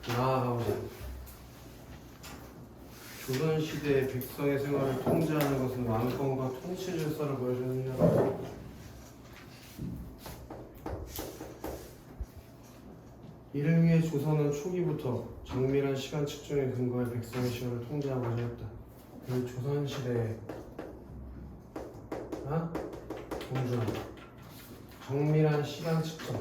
나아가보자. 조선시대의 백성의 생활을 통제하는 것은 왕권과 통치 질서를 보여주는 일이다. 이를 위해 조선은 초기부터 정밀한 시간 측정에 근거해 백성의 시간을 통제하고자 했다. 그 조선시대에 공주는 정밀한 시간 측정,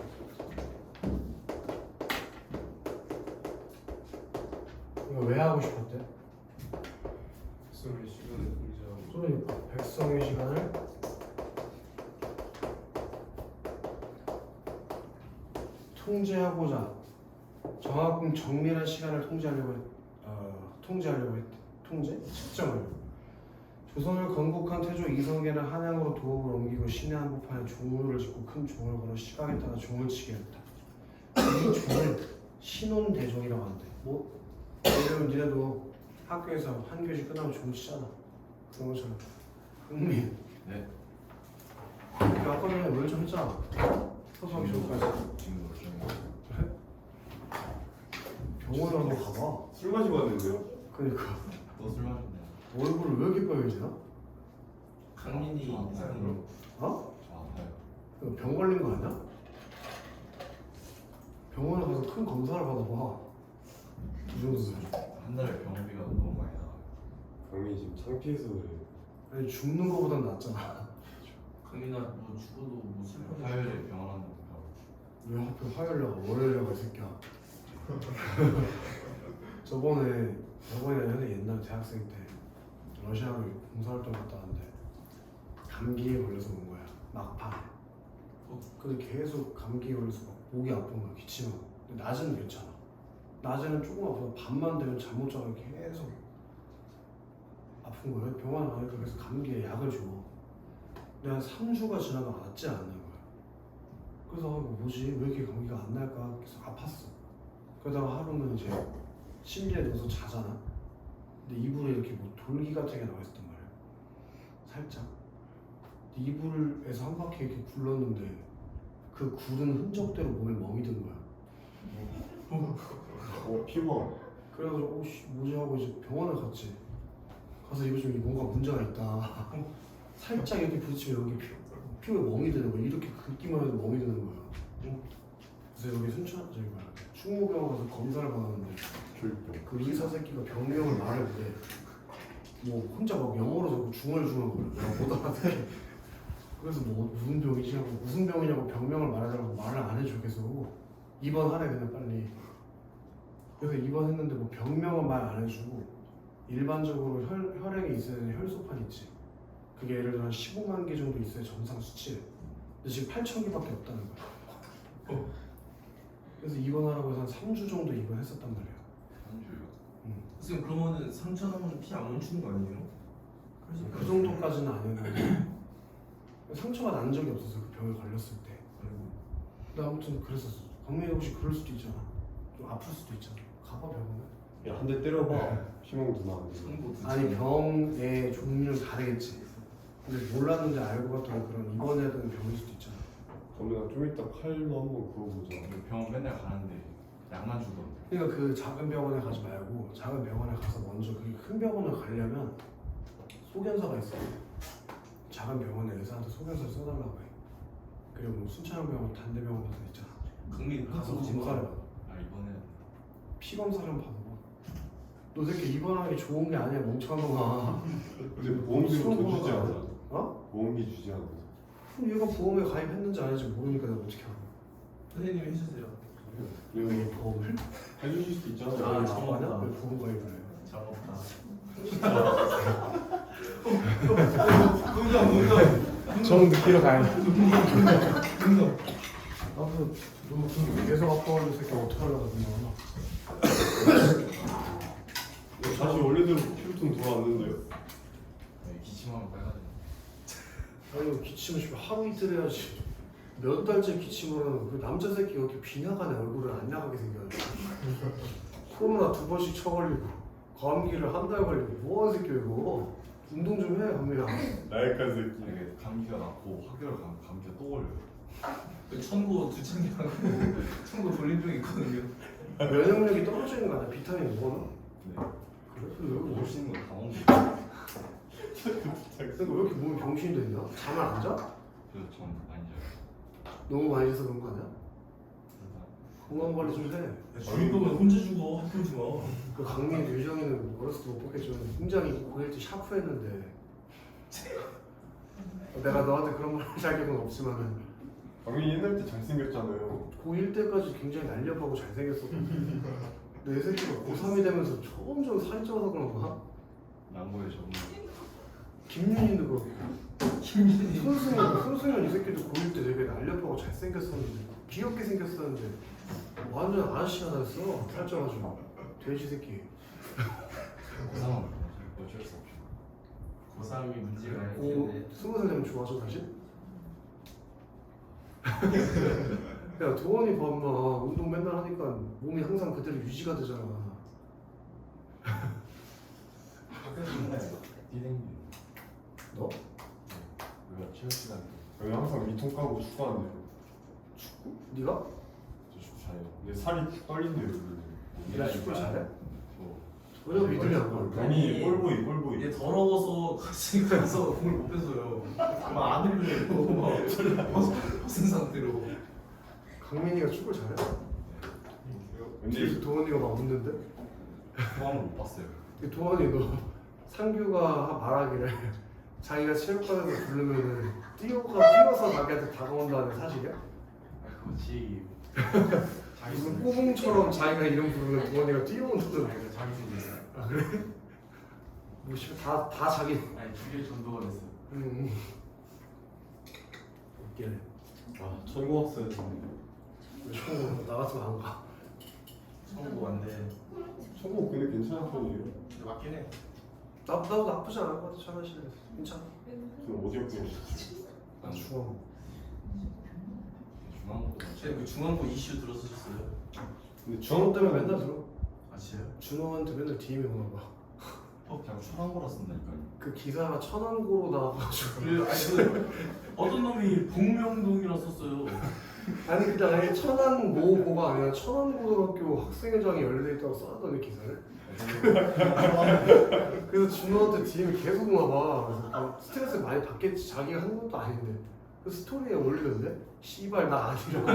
이거 왜 하고 싶었대? 백성의 시간을 통제하고 그러니까 백성의 시간을 통제하고자, 정확히 정밀한 시간을 통제하려고 했대. 통제? 측정을. 조선을 건국한 태조 이성계는 한양으로 도읍을 옮기고 시내 한복판에 종묘를 짓고 큰 종을 걸어 시각에 따라 종을 치게 했다. 이 종을 신혼대종이라고 한대. 뭐? 예를 들면 니네도 학교에서 한 교시 끝나면 종 치잖아. 그런 것처럼. 흥민. 네? 아까 전에 뭘 좀 했잖아. 서수하기 전까지. 지금 몇 시간? 그래? 병원에 너 가봐. 술 마시고 왔는데요? 그러니까 너술 마셨네. 얼굴을 왜 이렇게 빨개지나? 강민이 이상으로 어? 아파요. 이거 병 걸린 거 아니야? 병원에 가서 큰 검사를 받아봐. 이 정도면. 한 달에 병원비가 너무 많이 나와요. 강민이 지금 창피해서 그래. 아니 죽는 거보단 낫잖아. 강민아 뭐 죽어도 뭐 슬픈 화요일에 병원 한번 가고. 왜 하필 화요일날 월요일날 이 새끼야. 저번에 옛날 대학생 때 러시아로 봉사활동 갔다 왔는데 감기에 걸려서 온 거야. 막판에. 근데 계속 감기에 걸려서 막 목이 아픈 거야. 기침하고. 근데 낮에는 괜찮아. 낮에는 조금 아파도 밤만 되면 잠 못 자고 계속 아픈 거예요. 병원에 가니까 그래서 감기에 약을 줘. 근데 한 3주가 지나도 낫지 않는 거야. 그래서 뭐지? 왜 이렇게 감기가 안 날까? 계속 아팠어. 그러다가 하루는 이제 침대에 누워서 자잖아. 근데 이불에 이렇게 뭐 돌기 같은 게 나와 있었단 말이야. 살짝. 근데 이불에서 한 바퀴 이렇게 굴렀는데 그 구른 흔적대로 몸에 멍이 든 거야. 피곤. 그래가지고 오씨 뭐지 하고 이제 병원을 갔지. 가서 이거 좀 뭔가 문제가 있다. 살짝 이렇게 부딪히면 여기 피부에 멍이 드는 거야. 이렇게 긁기만 해도 멍이 드는 거야. 그래서 여기 충무병원 가서 검사를 받았는데 교육병. 그 의사 새끼가 병명을 말해보래. 뭐 혼자 막 영어로 자꾸 중얼중얼 거려. 내가 못 알아듣게. 그래서 뭐 무슨 병이지 하고 무슨 병이냐고 병명을 말해달라고 말을 안 해줘. 계속 입원하래 그냥 빨리. 그래서 입원했는데 뭐 병명은 말 안 해주고 일반적으로 혈액에 있어야 되는 혈소판 있지. 그게 예를 들어 한 15만 개 정도 있어야 정상 수치래. 근데 지금 8천 개밖에 없다는 거야. 그래서 입원하라고 해서 한 3주 정도 입원했었단 말이야. 3주요? 선생님 그러면은 상처 나면 피 안 멈추는 거 아니에요? 그래서 그 정도까지는 아니었는데 상처가 난 적이 없었어. 그 병에 걸렸을 때. 근데 아무튼 그랬었어. 강민이 혹시 그럴 수도 있잖아. 좀 아플 수도 있잖아. 가봐 병원에. 야, 한 대 때려봐. 피멍도 나는데. 성보 듣지. 아니 병의 종류는 다르겠지. 근데 몰랐는데 알고 봤더니 그런 입원해야 되는 병일 수도 있잖아. 그러면 좀 이따 칼로 한번 그어보자. 병원 맨날 가는데 약만 주던데. 그러니까 그 작은 병원에 가지 말고 작은 병원에 가서 먼저 그 큰 병원을 가려면 소견서가 있어. 작은 병원에 의사한테 소견서를 써달라고 해. 그리고 뭐 순천향병원, 단대병원 같은 데 있잖아. 강민 가서 가서 검사를 받아. 아 이번에 피 검사를 한번 받아봐. 너 새끼 입원하기 좋은 게 아니야 멍청한 놈아. 근데 보험비는 술 더 먹는 주지 거 않아? 어? 보험비 주지 않아? 그럼 얘가 보험에 가입했는지 안 했는지 모르니까 내가 어떻게 알아? 선생님이 해주세요. 왜 보험을? 해주실 수도 있잖아. 아, 아, 정말. 아냐? 왜 보험 가입을 해? 잘 먹다. 정 느끼러 가야 돼. 아무튼 너 계속 아파가지고 새끼 어떡하려고 그러나. 다시 원래대로 피부톤 돌아왔는데요? 기침하면 빨간색. 아니 기침을 지금 하루 이틀 해야지. 몇 달째 기침을 하는 그 남자 새끼가 이렇게 빈약하네. 얼굴을 안 나가게 생겨가지고. 코로나 2번씩 쳐걸리고 감기를 한 달 걸리고 뭐하는 새끼야 이거. 운동 좀 해 강민아. 나약한 새끼. 이게 감기가 났고 학교를 가면 감기가 또 걸려요. 그 천고 두창이라고 천고 돌림병 있거든요. 면역력이 떨어지는 거 아니야? 비타민 먹어놔? 네. 그래? 근데 왜 이렇게 먹을 수 있는 거 다 먹는 거. 그러니까 왜 이렇게 몸이 병신이 됐나? 잠을 안 자? 그래서 전 많이 자요. 너무 많이 자서 그런 거 아니야? 건강 관리 좀 해. 죽일 거면 혼자 죽어. 하지 마. 그 강민 유정이는 어렸을 때 못 봤겠지만 굉장히 고1 때 샤프했는데 내가 너한테 그런 말 할 자격은 없지만은 당연히 옛날 때 잘생겼잖아요. 고1 때까지 굉장히 날렵하고 잘생겼었거든. 근데 이 새끼가 고3이 되면서 점점 살이 쪄서 그런 거야? 남고에 적응. 김윤희도 그렇고 손승연 이 새끼도 고1 때 되게 날렵하고 잘생겼었는데 귀엽게 생겼었는데 완전 아저씨가 됐어. 살쪄가지고 돼지 새끼. 고상은 어쩔 수 없죠. 고3이 문제가 고 있는데 20살 되면 좋아져 다시? 야 도원이 봐봐 운동 맨날 하니까 몸이 항상 그대로 유지가 되잖아. 학교에서 맨날 뛰댕기. 너? 우리가 체육 시간에 여기 항상 위통 까고 축구하는데요. 축구? 네가? 저 축구 잘해요. 근데 살이 쭉 떨린대요. 네가 축구 잘해? 저 왜냐면 믿음이 안 가. 아니 꼴보이. 얘 더러워서 같이 가서 공을 못 뺏어요. 막 안 흘려요. 막 벗은 상태로. 강민이가 축구 잘해? 근데 뒤에서 도원이가 막 웃는데? 소감을 못 봤어요. 도원이 너 상규가 말하기를 자기가 체육관에서 부르면은 뛰어서 자기한테 다가온다는 사실이야? 그거 지 무슨 꼬붕처럼 자기가 이름 부르면 도원이가 뛰어온다는. 자기 생겼어. 아 그래? 뭐 다 자기. 아니 주위에 전도가 됐어. 웃기네. 아 천국학생. 총 나갔으면 안 가. 성공 안 돼. 천국 근데 괜찮은 편이에요. 근데 맞긴 해. 나도 나쁘지 않을 것 같아. 차라리 괜찮아. 지금 어디 학교? 나 중앙. 중앙고도 쟤그 중앙고 이슈 들었으셨어요? 근데 중앙 중앙 때문에 때문에 맨날 들어. 아 진짜요? 준호한테 맨날 DM이 오나 봐. 그냥 초상고라 쓴다니까요. 그 기사가 천안고로 나와가지고. 그 아니 그 어떤 놈이 북명동이라 썼어요. 아니 그게 아예 천안모고가 아니라 천안고등학교 학생회장이 열려 있다고 써놨더니 기사를. 그래서 준호한테 DM이 계속 오나 봐. 그래서 스트레스 많이 받겠지. 자기가 한 것도 아닌데. 그 스토리에 올리던데? 씨발 나 아니라고.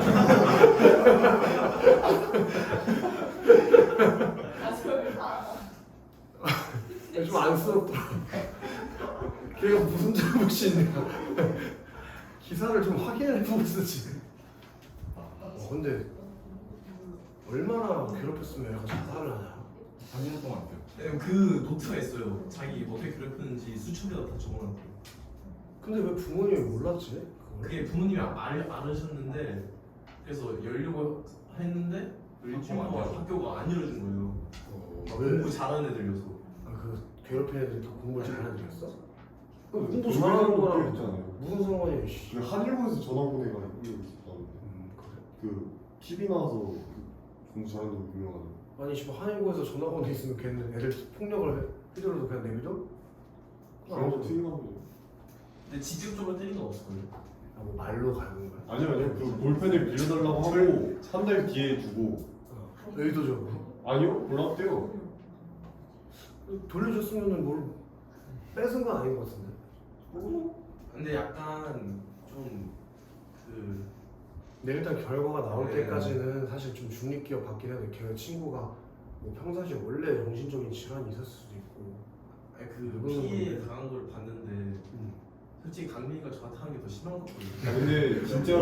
좀 안쓰럽더라. 걔가 무슨 잘못이 있냐. 기사를 좀 확인해보고 쓰지. 근데 얼마나 괴롭혔으면 얘가 자살을 하냐. 3년 동안 했대요. 네, 그 노트가 있어요. 자기 어떻게 괴롭혔는지 수첩에다 다 적어놨대요. 근데 왜 부모님이 몰랐지? 그걸? 그게 부모님이 알으셨는데 그래서 열려고 했는데 일주일 안 돼서. 학교가 안 열어준 거예요. 막 왜? 공부 잘하는 애들이어서. 그 괴롭힌 애들이 더 공부를 잘하는 애였어? 공부 공부 잘하는 거랑 있잖아요. 무슨 상관이야 씨. 그 한일보에서 전화 보내가 있었다는데. 그래? 그 TV 나와서 그 공부 잘하는 거 유명하는. 아니 지금 한일고에서 전화번호 있으면 걔는 애들 폭력을 해줘도 그냥 내비둬? 그런 거 튀긴가 보네. 근데 직접적으로 때린 건 없을걸요. 뭐 말로 가는 거야? 아니요 그 볼펜을 빌려달라고 하고 한 달 뒤에 주고. 의도적으로? 아니요 몰랐대요. 돌려줬으면은 뭘 뺏은 건 아닌 것 같은데. 근데 약간 좀 그 근데 일단 결과가 나올 네. 때까지는 사실 좀 중립기업 받긴 해도 걔 친구가 뭐 평상시에 원래 정신적인 질환이 있었을 수도 있고. 아니 그 피해 당한 걸 봤는데 솔직히 강민이가 저한테 하는 게 더 심한 것 같거든요. 아, 근데 진짜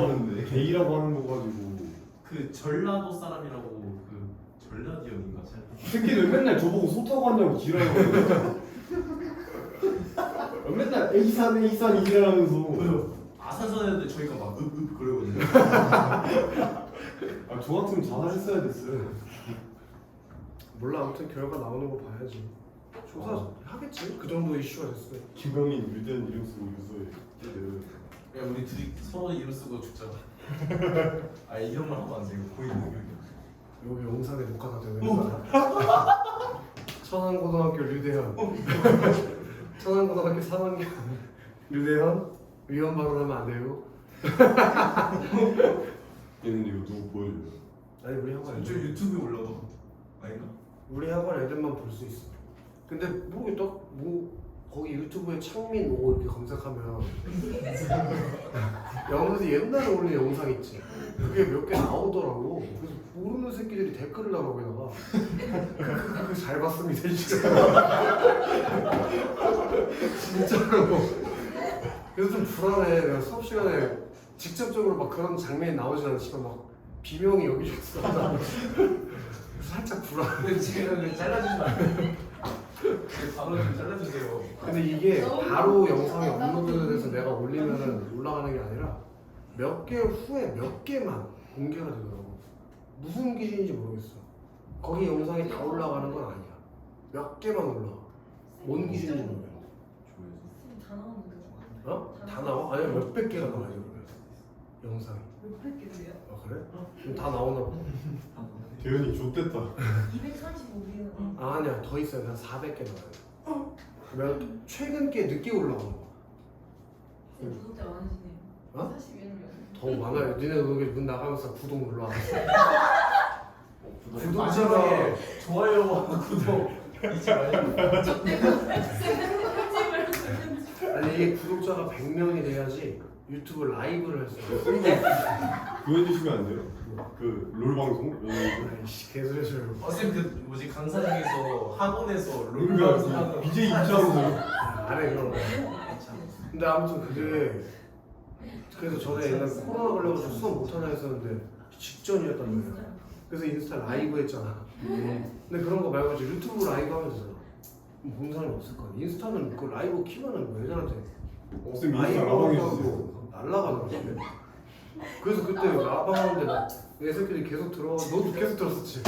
게이라고 하는 거 가지고 그 전라도 사람이라고 그 전라디언인가? 이 새끼들 맨날 저보고 소 타고 한다고 지랄하고 맨날 A산 이지랄하면서 아산선 애들 저희가 막 읍읍 그러거든요. 아, 저 같으면 자살했어야 됐어요. 몰라 아무튼 결과 나오는 거 봐야지. 조사 하겠지. 그 정도 이슈가 됐어. 김영인 유대한 이름 쓰고 유서에 야 우리 둘이 서로 이름 쓰고 죽자. 아 이런 말 하면 안 돼. 이거 보이는 거. 여기 영상에 녹화가 되고 있는 거야. 천안고등학교 류대현. 천안고등학교 3학년 류대현 위헌 발언하면 안 돼요. 얘는 이거 누구 보여줘요? 아니 우리 학원 저 애들 유튜브에 올라도 아닌가? 우리 학원 애들만 볼 수 있어. 근데 모르겠다. 뭐 거기 유튜브에 창민 오 이렇게 검색하면 영어에서 옛날에 올린 영상 있지. 그게 몇 개 나오더라고. 그래서 모르는 새끼들이 댓글을 달아 거기다가 그거 잘 봤습니다 진짜로. 그래서 좀 불안해. 내가 수업 시간에 직접적으로 막 그런 장면이 나오진 않지만 막 비명이 여기저기 쏟아. 살짝 불안해. 근데 지금 잘라주시면 안 돼요? 바로 좀 잘라주세요. 근데 이게 바로 영상이 업로드돼서 내가 올리면 올라가는 게 아니라 몇 개월 후에 몇 개만 공개가 되더라고. 무슨 기준인지 모르겠어. 거기 영상이 다 올라가는 건 아니야. 몇 개만 올라가. 뭔 기준인지 모르겠어. 조회수. 다 나오는데 어? 다 나와? 아니야 몇백 개가 나와요 그러면 영상이. 몇백 개세요? 아 그래? 그럼 다 나오나 봐. 대현이 좆됐다. 235개는 아 아니야 더 있어요. 한 400개 나와요. 그러면 최근 게 늦게 올라오는 거야. 구독자 많으시네요. 어? 41명. 더 많아요. 니네 여기 문 나가면서 구독 눌러. 구독자가 마지막에 좋아요와 구독 잊지 말고. 저 때문에 편집을 아니 이게 구독자가 100명이 돼야지 유튜브 라이브를 할 수 있어. 그거 해주시면 안 돼요? 그 롤 방송? 아이씨 개소리를. 쌤 그 뭐지 강사 중에서 학원에서 롤 그러니까 방송하는 BJ 입장으로 안 해 그런 거. 근데 아무튼 그게 그래서 전에 옛날 코로나 걸려가지고 수업 못하나 했었는데 직전이었단 말이야. 그래서 인스타 라이브 했잖아. 근데 그런 거 말고 이제 유튜브 라이브 하면 되잖아. 본 사람이 없을 거야. 인스타는 그 라이브 키면은 뭐 애들한테 쌤 인스타 라방 해주세요. 날라가더라고. 그래서 그때 라방 하는데 내 새끼들이 계속 들어와. 너도 계속 들었었지.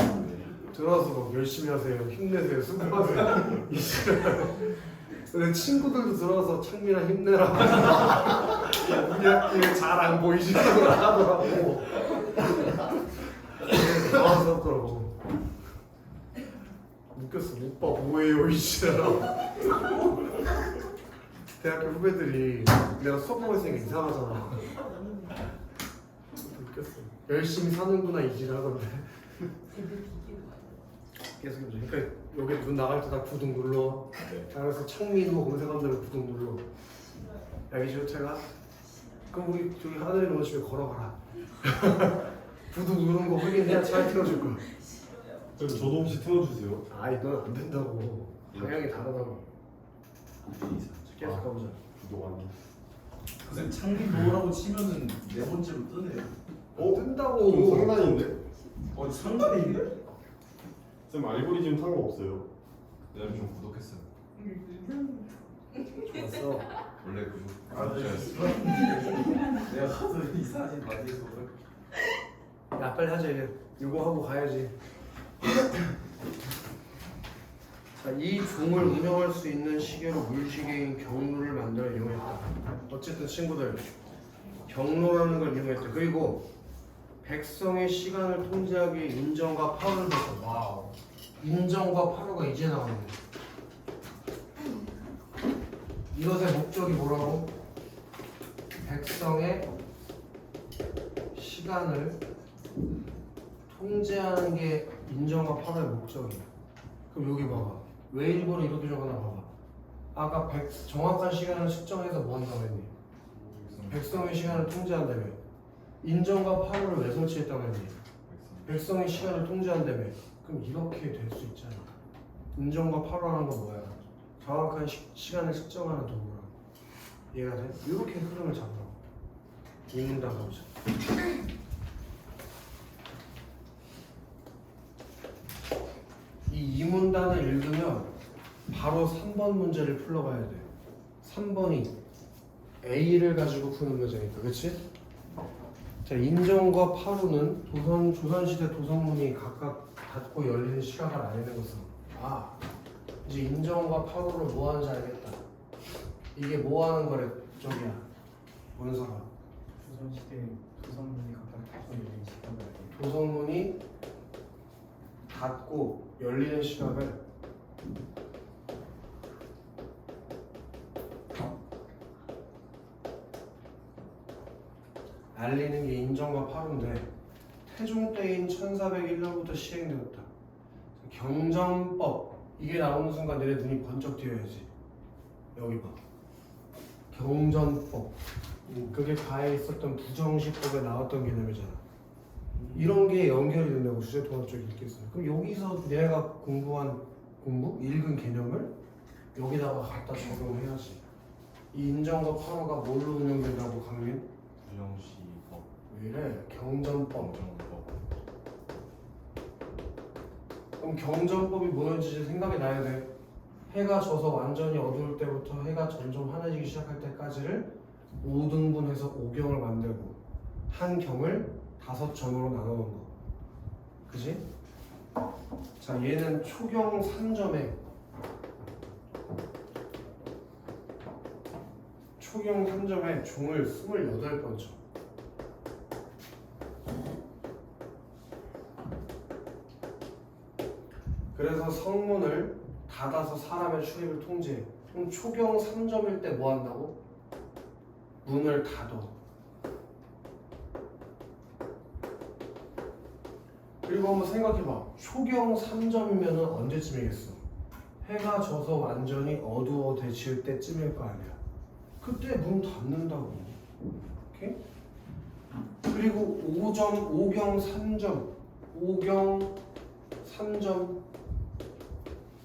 들어와서 막 열심히 하세요. 힘내세요. 수고하세요. 이 시간. 내 친구들도 들어와서 창민아 힘내라. 이게 잘 안 보이지? 하더라고. 나와서더라고. 웃겼어. 오빠 뭐예요 이 시간. 대학교 후배들이 내가 수업하고 있으니까 이상하잖아. 웃겼어. 열심히 사는구나 이지를 하던데. 계속 해보자. 그러니까 여기 눈 나갈 때 다 구독 눌러. 그래서 창민호 검색하면 되면 구독 눌러. 야기 싫태가 그럼 우리 저기 하늘에 놓은 집에 걸어가라. 구독 누른 거 확인해야 잘 틀어줄 거야. 쌤 저도 혹시 틀어주세요. 아 이건 안 된다고. 방향이 다르다고. 계속 가보자. 구독 안 해. 쌤 창빈 노라고 치면은 네 번째로 뜨네요. 좀 뜬다고. 상단인데? 상관이 있네? 쌤 알고리즘 상관없어요. 내가 좀 구독했어요. 좋았어. 원래 구독. 구독자였어. 내가 가서 이 사진 만들어서 야 빨리 하자 이제. 이거 하고 가야지. 자, 이 종을 운영할 수 있는 시계로 물시계인 경로를 만들어 이용했다. 어쨌든 친구들 경로라는 걸 이용했다. 그리고 백성의 시간을 통제하기 위해 인정과 파울을 했다. 와우. 인정과 파울가 이제 나오네. 이것의 목적이 뭐라고? 백성의 시간을 통제하는 게 인정과 파울의 목적이야. 그럼 여기 봐봐. 왜 일본은 이렇게 적어놔 봐봐. 아까 정확한 시간을 측정해서 뭐 한다고 했니? 백성의 시간을 통제한다며. 인정과 파울을 왜 설치했다고 했니? 백성의 시간을 통제한다며. 그럼 이렇게 될 수 있잖아. 인정과 파울하는 건 뭐야? 정확한 시간을 측정하는 도구라. 이해가 돼? 이렇게 흐름을 잡으라고. 이 문단 가보자. 이 이문단을 읽으면 바로 3번 문제를 풀러가야 돼. 3번이 A를 가지고 푸는 문제니까, 그렇지? 자, 인정과 파루는 조선시대 도성문이 각각 닫고 열리는 시각을 알리는 것은 이제 인정과 파루를 뭐 하는지 알겠다. 이게 뭐 하는 거래? 저기야 원서가 조선시대 조선문이 각각 닫고 열린 시각을 알게. 도성문이 닫고 열리는 시각을 알리는 게 인정과 파루인데 태종 때인 1401년부터 시행되었다. 경전법 이게 나오는 순간 내내 눈이 번쩍 띄어야지. 여기 봐. 경전법. 그게 가에 있었던 부정시법에 나왔던 개념이잖아. 이런 게 연결이 된다고 주제통합 쪽에 읽겠어요. 그럼 여기서 내가 읽은 개념을 여기다가 갖다 적용해야지. 이 인정과 파로가 뭘로 운영된다고 강민? 부정시법 왜 이래? 경전법. 정법 그럼 경전법이 뭐였는지 생각이 나야 돼. 해가 져서 완전히 어두울 때부터 해가 점점 환해지기 시작할 때까지를 5등분해서 5경을 만들고 한 경을 5점으로 나누는 거. 그지? 자, 얘는 초경 3점에 종을 28번 쳐. 그래서 성문을 닫아서 사람의 출입을 통제해. 그럼 초경 3점일 때 뭐 한다고? 문을 닫어. 그리고 한번 생각해봐. 초경 3점이면 언제쯤이겠어? 해가 져서 완전히 어두워질 때쯤일 거 아니야. 그때 문 닫는다고. 오케이? 그리고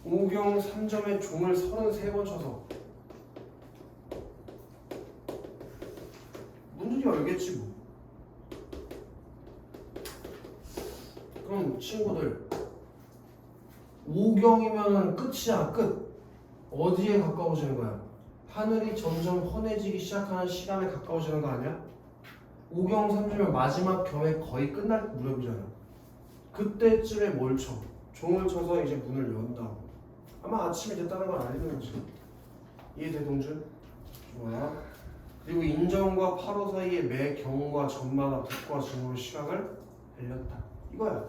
5경 3점에 종을 33번 쳐서 문이 열겠지 뭐. 그럼 친구들 5경이면 끝이야. 끝. 어디에 가까워지는 거야? 하늘이 점점 환해지기 시작하는 시간에 가까워지는 거 아니야? 5경 3점이면 마지막 경에 거의 끝날 무렵이잖아. 그때쯤에 뭘 쳐? 종을 쳐서 이제 문을 연다고. 아마 아침이 됐다는 걸 알는 거지. 이해돼 동준? 좋아. 그리고 인정과 파로 사이에 매 경과 점마다 득과 증으로 시각을 알렸다. 이거야.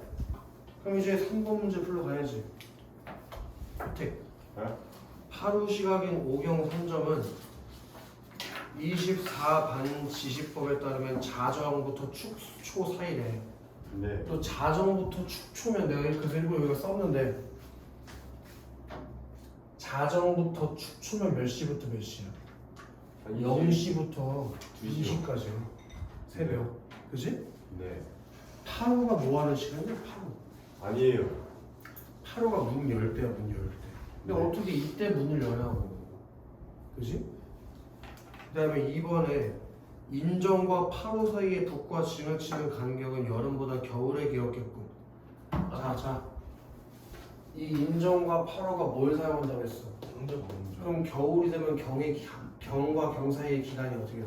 그럼 이제 3번 문제 풀러 가야지. 끝에 하루 시각인 5경 3점은 24반 지시법에 따르면 자정부터 축초 사이래. 네. 또 자정부터 축초면 내가 그래서 일부러 여기가 썼는데 자정부터 축초면 몇 시부터 몇 시야? 0시부터 2시까지요. 새벽. 그지? 네. 파루가 뭐 하는 시간이야? 아니에요. 파루가 문 열 때야, 문 열 때. 근데 네. 어떻게 이때 문을 여냐고. 그지? 그 다음에 2번에 인정과 파루 사이의 북과 징을 치는 간격은 여름보다 겨울에 길었겠군. 자. 이 인정과 파루가 뭘 사용한다고 했어? 그럼 겨울이 되면 경과 경 사이의 기간이 어떻게 돼?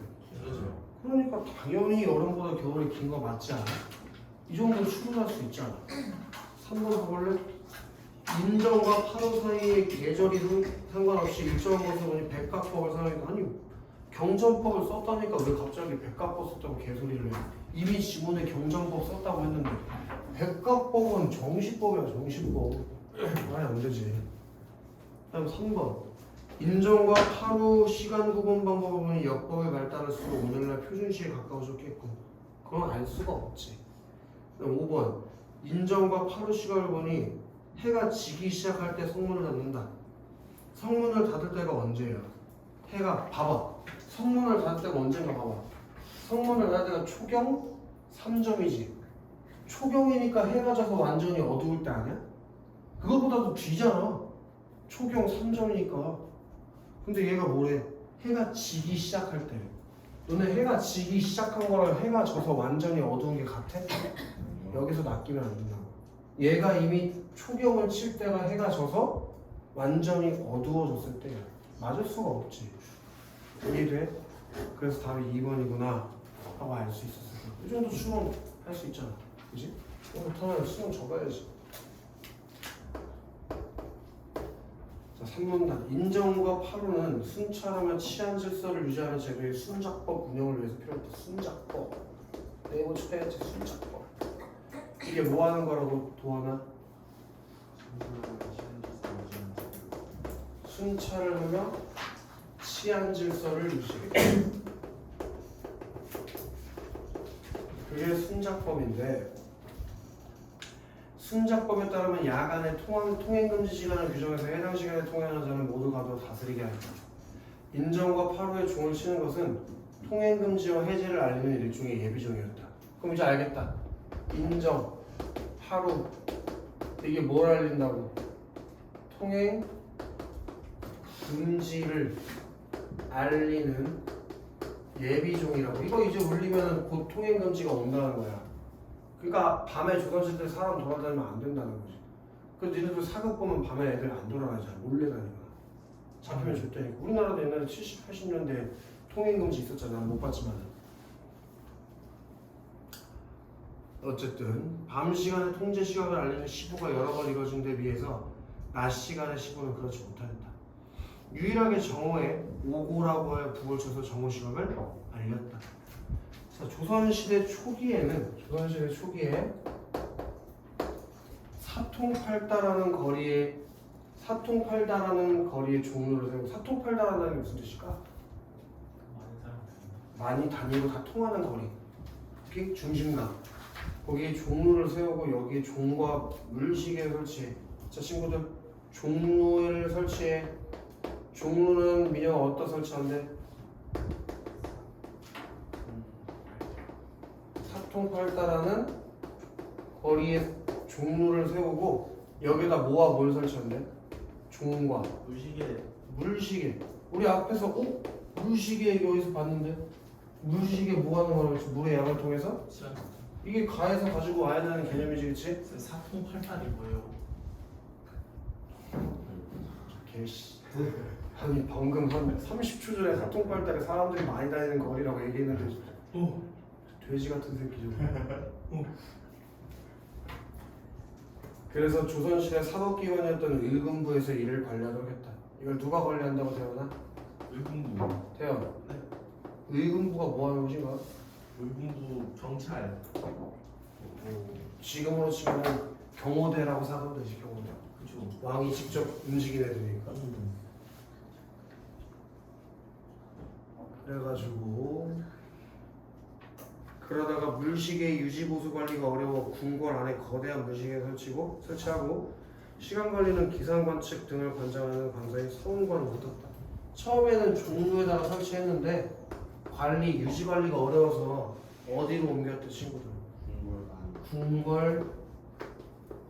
그러니까 당연히 여름보다 겨울이 긴 거 맞지 않아? 이 정도 추론할 수 있잖아. 3번 가볼래? 인정과 파로 사이의 계절이 상관없이 일정한 것을 보니 백각법을 사용했다. 아니 경전법을 썼다니까 왜 갑자기 백각법 썼다고 개소리를 해? 이미 지문에 경전법 썼다고 했는데 백각법은 정시법이야. 정시법. 말이 안 되지. 다음 3번 인정과 파루 시간 구분 방법을 보니 역법의 발달할수록 오늘날 표준시에 가까워졌겠고 그건 알 수가 없지. 그다음 5번 인정과 파루 시간을 보니 해가 지기 시작할 때 성문을 닫는다. 성문을 닫을 때가 언제야? 해가 봐봐. 성문을 닫을 때가 언젠가 봐봐. 성문을 닫을 때가 초경 3점이지. 초경이니까 해가 져서 완전히 어두울 때 아니야? 그거보다도 뒤잖아. 초경 3점이니까. 근데 얘가 뭐래? 해가 지기 시작할 때. 너네 해가 지기 시작한 거랑 해가 져서 완전히 어두운 게 같아? 여기서 낚이면 안 된다고. 얘가 이미 초경을 칠 때가 해가 져서 완전히 어두워졌을 때야. 맞을 수가 없지. 이해돼? 그래서 답이 2번이구나 하고 알 수 있었어. 이 정도 추론 할 수 있잖아. 그지? 그렇다면 수능 적어야지. 자, 3번단 인정과 파루는 순찰하며 치안 질서를 유지하는 제도의 순작법 운영을 위해서 필요했다. 순작법. 네모 쳐야지. 순작법. 이게 뭐 하는 거라고 도하나? 순찰을 하며 치안 질서를 유지해. 그게 순작법인데 순작법에 따르면 야간에 통행금지 시간을 규정해서 해당 시간에 통행하는 자는 모두 가도 다스리게 하였다. 인정과 파루에 종을 치는 것은 통행금지와 해제를 알리는 일종의 예비종이었다. 그럼 이제 알겠다. 인정, 파루 이게 뭘 알린다고? 통행 금지를 알리는 예비종이라고. 이거 이제 울리면 곧 통행 금지가 온다는 거야. 그러니까 밤에 조선시대 사람 돌아다니면 안 된다는 거지. 그래서 니네들 사극 보면 밤에 애들 안 돌아다니잖아. 몰래 다니거나. 잡히면 줬다니까. 우리나라도 옛날에 70, 80년대 통행 금지 있었잖아. 못 봤지만. 어쨌든 밤 시간에 통제 시각을 알리는 시부가 여러 번 이루어진 데 비해서 낮 시간의 시부는 그렇지 못하였다. 유일하게 정오에 오고라고 하여 북을 쳐서 정오 시각을 알렸다. 자, 조선시대 초기에 사통팔다라는 거리에 종로를 세우고, 사통팔다라는 게 무슨 뜻일까? 많은 사람들이 많이 다니고 다 통하는 거리, 특히 중심각. 거기에 종로를 세우고 여기에 종과 물시계를 설치해. 자, 친구들, 종로를 설치해. 종로는 민영아 어디다 설치한대? 사통팔다라는 거리에 종로를 세우고 여기다 뭐와 뭘 설치한대? 종과 물시계. 우리 앞에서 물시계 여기서 봤는데 물시계 뭐 하는 거라고 했지? 물의 양을 통해서? 시간 이게 가에서 가지고 와야 되는 개념이지, 그치? 사통팔달이 뭐예요? 개씨. 아니 방금 한 30초 전에 사통팔달에 사람들이 많이 다니는 거리라고 얘기했는데 돼지 같은 새끼죠. 그래서 조선시대 사법기관이었던 의금부에서 이를 관리하도록 했다. 이걸 누가 관리한다고 태어나? 의금부. 태연. 네. 의금부가 뭐 하는 곳인가? 의금부 경찰. 지금으로 치면 경호대라고 생각하면 되지, 경호대. 그죠. 왕이 직접 움직이는 애들이니까. 그래가지고 그러다가 물시계 유지 보수 관리가 어려워 궁궐 안에 거대한 물시계를 설치하고 시간 관리는 기상 관측 등을 관장하는 관서인 서운관을 묻었다. 처음에는 종로에다가 설치했는데 유지 관리가 어려워서 어디로 옮겼대, 친구들? 궁궐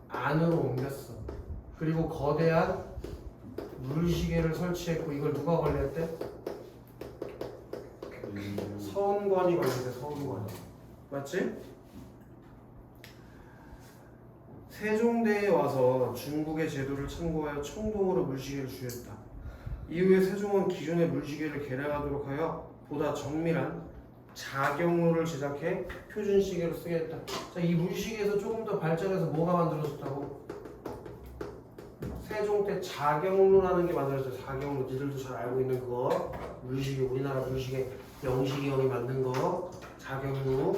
안으로 옮겼어. 그리고 거대한 물시계를 설치했고, 이걸 누가 관리했대? 서운관이 관리돼. 서운관 맞지? 세종대에 와서 중국의 제도를 참고하여 청동으로 물시계를 주했다. 이후에 세종은 기존의 물시계를 개량하도록 하여 보다 정밀한 자경로를 제작해 표준시계로 쓰게 했다. 자, 이 물시계에서 조금 더 발전해서 뭐가 만들어졌다고? 세종 때 자경로라는 게 만들어졌어요. 자경로, 니들도 잘 알고 있는 그거. 물시계, 우리나라 물시계 영식이 형이 만든 거. 자경로.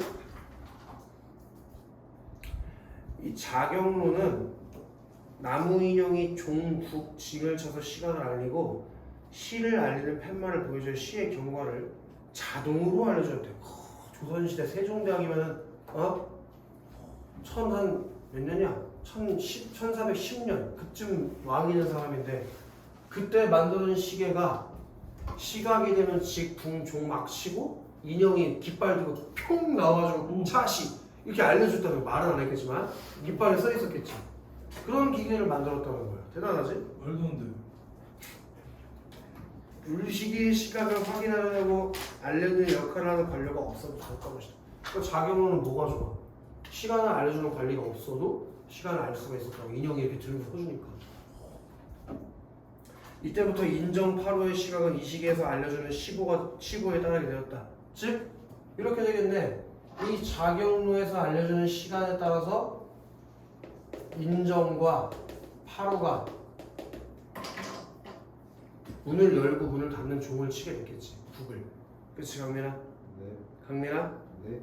이 자경로는 나무 인형이 종국징을 쳐서 시간을 알리고 시를 알리는 팻말을 보여줘야 시의 경과를 자동으로 알려줬대. 조선시대 세종대왕이면은 몇 년이야? 1410년 그쯤 왕이 된 사람인데, 그때 만드는 시계가 시각이 되면 직, 붕, 종 막 치고 인형이 깃발 들고 평 나와가지고 차시 이렇게 알려줬다는 거야. 말은 안 했겠지만 깃발에 써 있었겠지. 그런 기계를 만들었다는 거야. 대단하지? 말도 안 돼. 물시계의 시각을 확인하려고 알려주는 역할을 하는 관료가 없어도 좋을 것이다. 그 자경로는 뭐가 좋아? 시간을 알려주는 관리가 없어도 시간을 알 수가 있었다고. 인형이 이렇게 들고 서주니까. 이때부터 인정 8호의 시각은 이 시계에서 알려주는 시보에 따르게 되었다. 즉 이렇게 되겠네. 이 자경로에서 알려주는 시간에 따라서 인정과 8호가 문을 열고 문을 닫는 종을 치게 됐겠지. 북을. 그치 강민아? 네. 강민아? 네.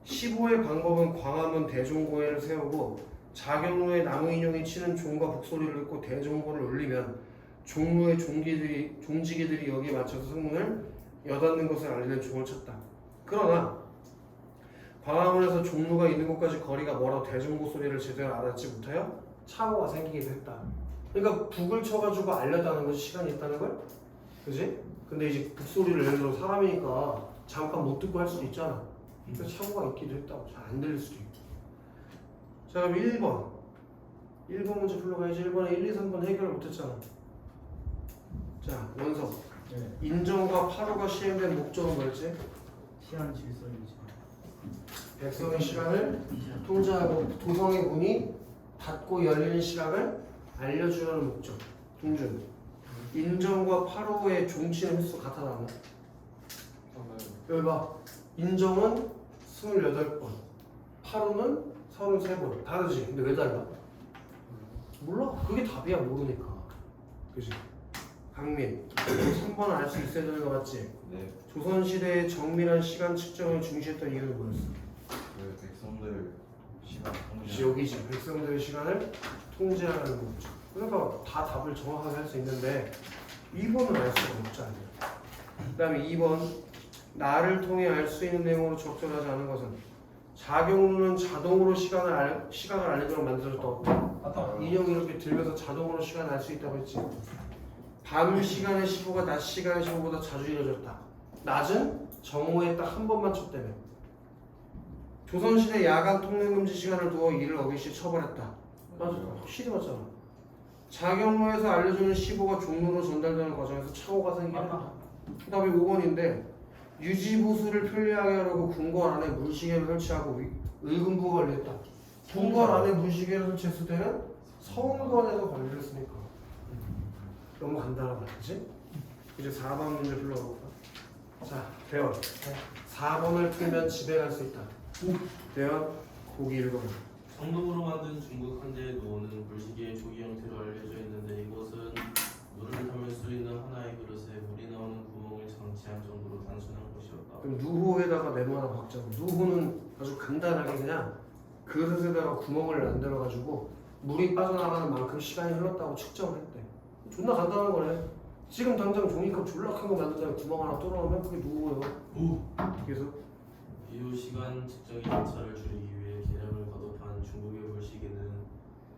15의 방법은 광화문 대종고회를 세우고 자경로의 나무 인형이 치는 종과 북소리를 듣고 대종고를 울리면 종로의 종지기들이 여기에 맞춰서 성문을 여닫는 것을 알리는 종을 쳤다. 그러나 광화문에서 종로가 있는 곳까지 거리가 멀어 대중고 소리를 제대로 알아듣지 못하여 착오가 생기기도 했다. 그러니까 북을 쳐가지고 알렸다는 거지, 시간이 있다는 걸? 그지? 근데 이제 북소리를 예를 들어 사람이니까 잠깐 못 듣고 할 수도 있잖아. 그러니까 착오가 있기도 했다고. 잘 안 들릴 수도 있고. 자, 그럼 1번. 1번 문제 풀러가야지. 1번에 1, 2, 3번 해결을 못했잖아. 자, 원석. 네. 인정과 파로가 시행된 목적은 뭐였지? 시한 질서 유지. 백성의 시간을 통제하고 도성의 문이 닫고 열리는 시각을 알려주려는 목적. 동준. 인정과 파로의 종치는 횟수 같아 나왔나? 여기 봐. 인정은 28번, 파로는 33번. 다르지? 근데 왜 달라? 몰라. 그게 답이야. 모르니까. 그지? 강민. 3번은 알 수 있어야 되는 거 맞지? 네. 조선시대의 정밀한 시간 측정을 중시했던 이유는 뭐였어? 그 백성들 시간 역시 통제. 여기지. 백성들의 시간을 통제하는 목적. 그러니까 다 답을 정확하게 할 수 있는데 2번은 알 수가 없지 않냐. 그 다음에 2번. 나를 통해 알 수 있는 내용으로 적절하지 않은 것은 자경루는 자동으로 시각을 알리도록 만들어졌다고. 맞다. 인형이 이렇게 들면서 자동으로 시간을 알 수 있다고 했지. 밤 시간의 시보가 낮 시간의 시보보다 자주 이루어졌다. 낮은 정오에 딱 한 번만 쳤다며. 조선시대 야간 통행금지 시간을 두어 이를 어기시 처벌했다. 맞아. 확실히 맞잖아. 자경로에서 알려주는 시보가 종로로 전달되는 과정에서 착오가 생긴다. 그 다음에 5번인데 유지보수를 편리하게 하려고 궁궐 안에 물시계를 설치하고 의금부가 걸렸다. 궁궐 안에 물시계를 설치했을 때는 서울관에서 관리를 했으니까 너무 간단하다. 그치? 이제 4번 문제 불러볼까? 자, 대원 4번을 풀면 집에 갈 수 있다. 대원 보기 1번. 성동으로 만든 중국 한제의 노는 물시계의 조기 형태로 알려져 있는데 이것은 물을 담을 수 있는 하나의 그릇에 물이 나오는 구멍을 장치한 정도로 단순한 것이었다. 그럼 누호에다가 네모 하나 박자고, 누호는 아주 간단하게 그냥 그릇에다가 구멍을 만들어가지고 물이 빠져나가는 만큼 시간이 흘렀다고 측정을 했대. 존나 간단한 거네. 지금 당장 종이컵 졸라 큰 거 만들다가 구멍 하나 뚫어놓으면 그게 누호예요. 그래서 이후 시간 측정의 연차를 줄이기 위해 계량을 거듭한 중국의 물시계는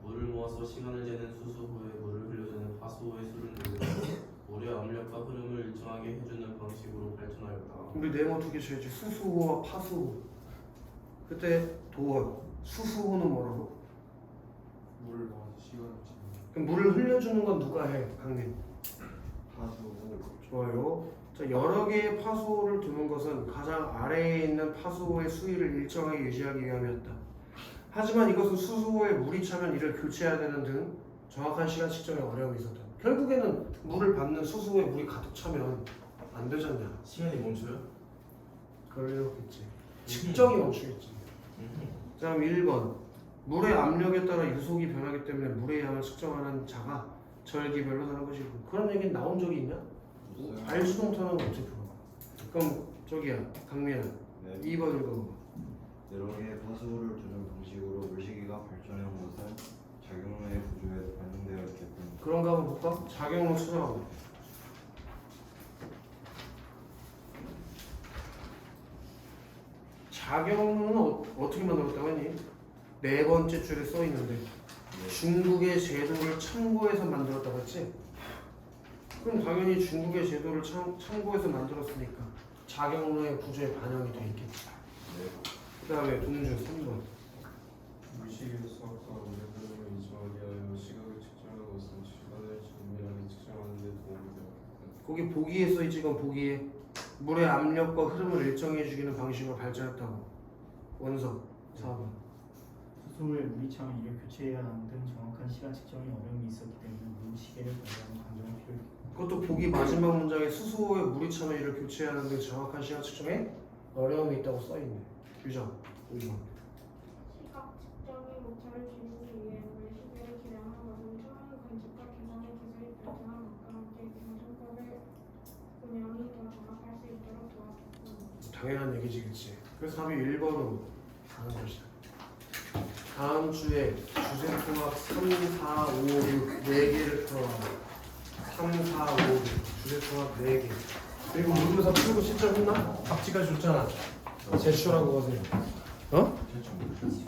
물을 모아서 시간을 재는 수수호에 물을 흘려주는 파수호의 수를 늘리고 물의 압력과 흐름을 일정하게 해주는 방식으로 발전하였다. 우리 네모 두 개 쳐야지. 수수호와 파수호. 그때 도원. 수수호는 뭐라고? 물을 모아서 시간을 지는. 그럼 물을 흘려주는 건 누가 해? 강민. 파수. 좋아요. 자, 여러 개의 파수호를 두는 것은 가장 아래에 있는 파수호의 수위를 일정하게 유지하기 위함이었다. 하지만 이것은 수수호에 물이 차면 이를 교체해야 되는 등 정확한 시간 측정에 어려움이 있었다. 결국에는 물을 받는 수수호에 물이 가득 차면 안 되잖냐. 시간이 멈춰요? 그럴 리 없겠지. 측정이 멈추겠지. 자, 그럼 1번. 물의 압력에 따라 유속이 변하기 때문에 물의 양을 측정하는 자가 절기별로 다른 것이고. 그런 얘기는 나온 적이 있냐? 알지도 못하는 거 어떻게 풀어? 그럼 저기야, 강민아. 네. 2번 읽어봐. 여러 개의 파수호를 두는 방식으로 물시계가 발전해 온 것은 작용로의 구조에 반영되어 있기 때문에. 그런가 한번 볼까? 작용으로 찾아가고. 작용은 어떻게 만들었다고 했니? 네 번째 줄에 써 있는데 중국의 제도를 참고해서 만들었다고 했지? 그럼 당연히 중국의 제도를 참고해서 만들었으니까 작용로의 구조에 반영이 돼 있겠지. 네. 그 다음에 동준 3번. 물시계 수학과 물의 흐름을 인정하게 하여 시각을 측정하는 것은 시간을 정밀하게 측정하는 데 도움이 되었다. 거기 보기에 써 있지. 건 보기에 물의 압력과 흐름을 일정해 주기는 방식으로 발전했다고. 원석 4번. 수소에 물이 차면 이를 교체해야 하는 등 정확한 시간 측정에 어려움이 있었기 때문에 물시계를 발견하는 감정이 필요했다. 그것도 보기 마지막 문장에 수소에 물이 차면 이를 교체해야 하는 등 정확한 시간 측정에 어려움이 있다고 써 있네. 규정 5번. 시각 측정의 오차를 줄이기 위해 물시계를 개량한 것은 초기 관측과 계산의 기술이 발전한 것과 함께 경전법의 운영이 더 정확할 수 있도록 도왔다. 당연한 얘기지, 그치? 그래서 답이 1번으로 가는 것이다. 다음 주에 주제통합 3, 4, 5, 6 4개를 풀어라. 3, 4, 5, 6 주제통합 4개. 그리고 모의고사 풀고 실전 했나? 답지까지 줬잖아. 제출하고 가세요. 최초